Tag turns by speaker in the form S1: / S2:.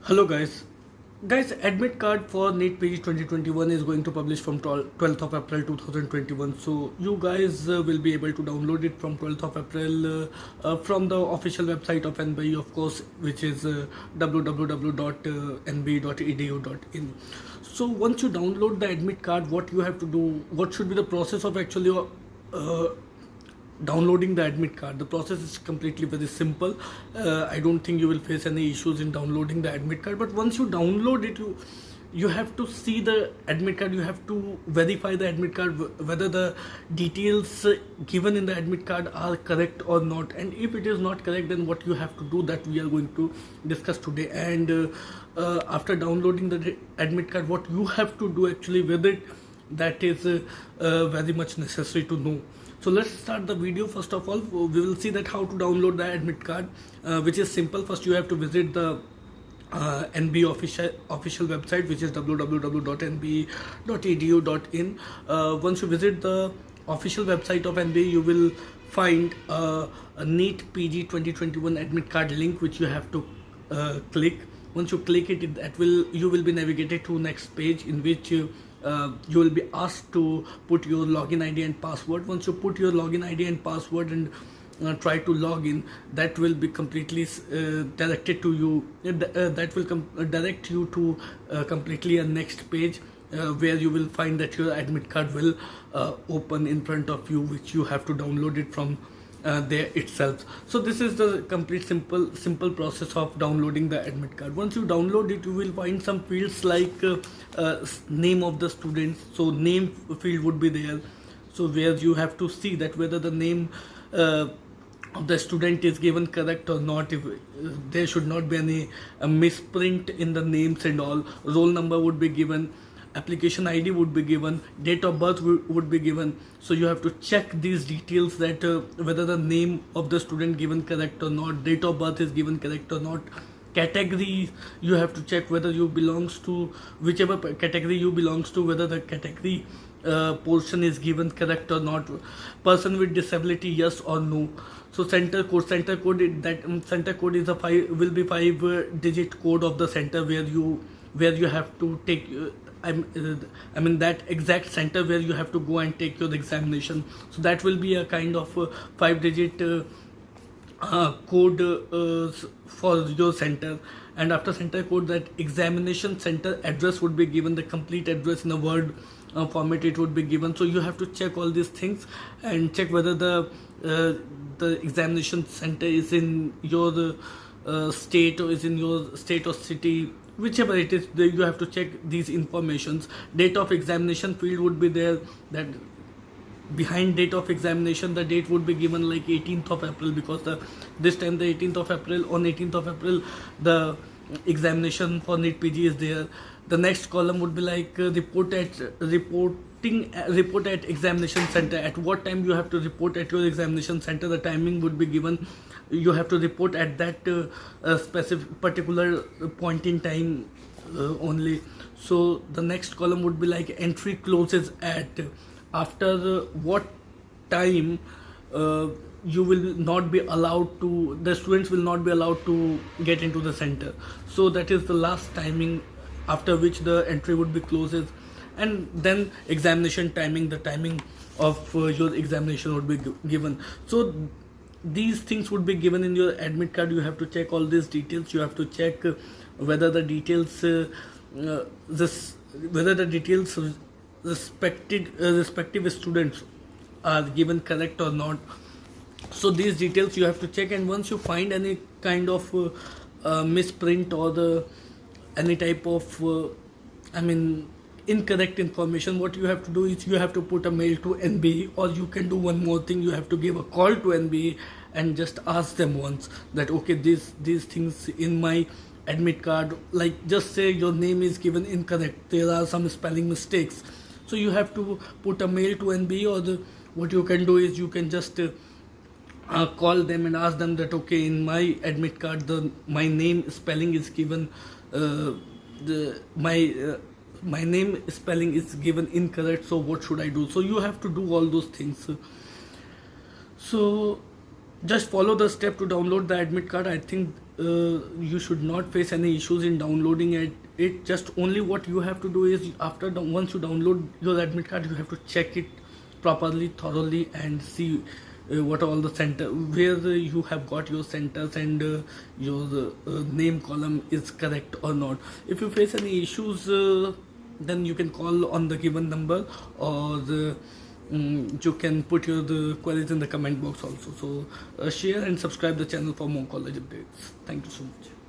S1: Hello guys, admit card for NEET PG 2021 is going to publish from 12th of April 2021. So you guys will be able to download it from 12th of April from the official website of NBE, of course, which is www.nbe.edu.in. So once you download the admit card, what you have to do, what should be the process of actually uh, downloading the admit card. The process is completely very simple. I don't think you will face any issues in downloading the admit card, but once you download it, you have to see the admit card. You have to verify the admit card whether the details given in the admit card are correct or not, and if it is not correct, then what you have to do, that we are going to discuss today. And after downloading the admit card, what you have to do actually with it, that is very much necessary to know. So let's start the video. First of all, we will see that how to download the admit card, which is simple. First, you have to visit the NB official website, which is www.nbe.edu.in. Once you visit the official website of NB, you will find a NEET PG 2021 admit card link, which you have to click. Once you click it, you will be navigated to next page, in which you will be asked to put your login ID and password. Once you put your login ID and password and try to log in, that will be completely directed to you. That will direct you to completely a next page where you will find that your admit card will open in front of you, which you have to download it from there itself. So this is the complete simple process of downloading the admit card. Once you download it, you will find some fields like name of the student. So name field would be there, so where you have to see that whether the name of the student is given correct or not. If there should not be any misprint in the names and all. Roll number would be given, application ID would be given, date of birth would be given. So you have to check these details, that whether the name of the student given correct or not, date of birth is given correct or not. Category, you have to check whether you belongs to whichever category you belongs to, whether the category portion is given correct or not. Person with disability, yes or no. So center code is a will be 5 digit code of the center where you have to take I mean that exact center where you have to go and take your examination. So that will be a kind of 5 digit code for your center. And after center code, that examination center address would be given, the complete address in a word format it would be given. So you have to check all these things and check whether the examination center is in your state, or is in your state or city, whichever it is. You have to check these informations. Date of examination field would be there, that behind date of examination the date would be given like 18th of April, because this time the 18th of April, on 18th of April the examination for NEET PG is there. The next column would be like report at examination center. At what time you have to report at your examination center, the timing would be given. You have to report at that specific particular point in time only. So the next column would be like entry closes at, after what time you will not be allowed to, the students will not be allowed to get into the center. So that is the last timing after which the entry would be closes. And then examination timing, the timing of your examination would be given. So these things would be given in your admit card. You have to check all these details. You have to check whether the details respective students are given correct or not. So these details you have to check. And once you find any kind of misprint or any type of incorrect information, what you have to do is you have to put a mail to NBE, or you can do one more thing. You have to give a call to NBE and just ask them once that okay, these things in my admit card, like just say your name is given incorrect, there are some spelling mistakes. So you have to put a mail to NBE, or what you can do is you can just call them and ask them that okay, in my admit card my name spelling is given my name spelling is given incorrect, so what should I do? So you have to do all those things. So just follow the step to download the admit card. I think you should not face any issues in downloading it. Just only what you have to do is once you download your admit card, you have to check it properly, thoroughly, and see what are all the center where you have got your centers and your name column is correct or not. If you face any issues, then you can call on the given number, or you can put your queries in the comment box also. So share and subscribe the channel for more college updates. Thank you so much.